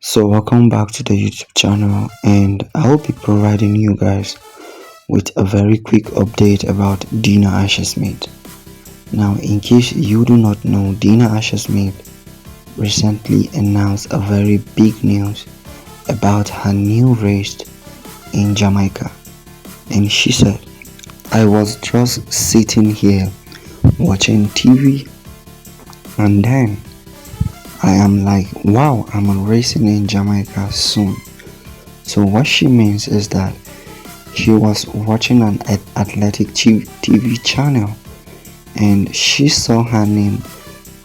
So welcome back to the YouTube channel, and I will be providing you guys with a very quick update about Dina Smith. Now, in case you do not know, Dina Smith recently announced a very big news about her new race in Jamaica, and she said, "I was just sitting here watching TV, and then I am like, wow, I'm racing in Jamaica soon." So what she means is that she was watching an athletic TV channel, and she saw her name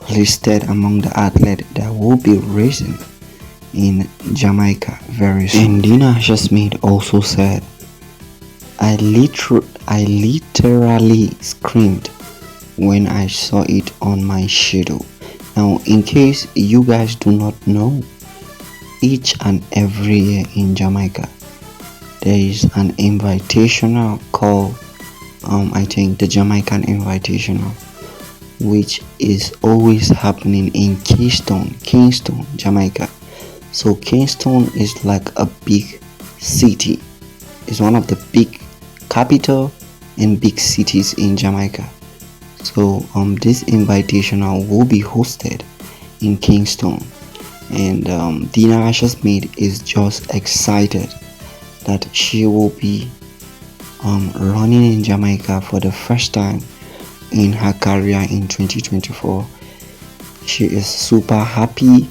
listed among the athletes that will be racing in Jamaica very soon. And Dina Smith also said, I literally screamed when I saw it on my schedule." Now, in case you guys do not know, each and every year in Jamaica there is an invitational called I think the Jamaican Invitational, which is always happening in Kingston, Jamaica. So Kingston is like a big city. It's one of the big capital and big cities in Jamaica. So this invitational will be hosted in Kingston, and Dina Smith is just excited that she will be running in Jamaica for the first time in her career in 2024. She is super happy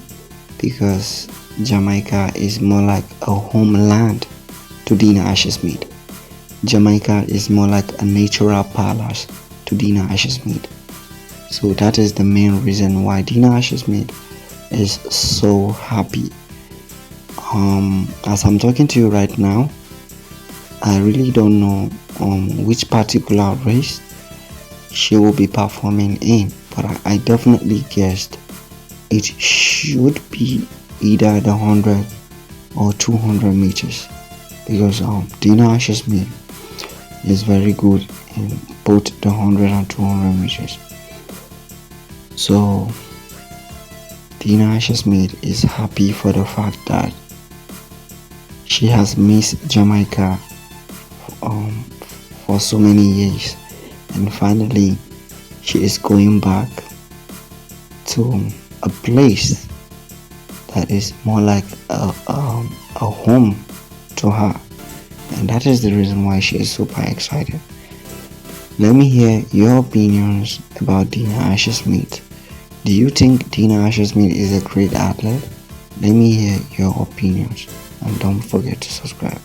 because Jamaica is more like a homeland to Dina Smith. Jamaica is more like a natural palace to Dina Smith. So that is the main reason why Dina Smith is so happy. As I'm talking to you right now, I really don't know which particular race she will be performing in, but I definitely guessed it should be either the 100 or 200 meters, because Dina Smith is very good in both the 100 and 200 meters. So Dina Smith is happy for the fact that she has missed Jamaica for so many years, and finally she is going back to a place that is more like a home to her, and that is the reason why she is super excited. Let me hear your opinions about Dina Smith. Do you think Dina Smith is a great athlete? Let me hear your opinions, and don't forget to subscribe.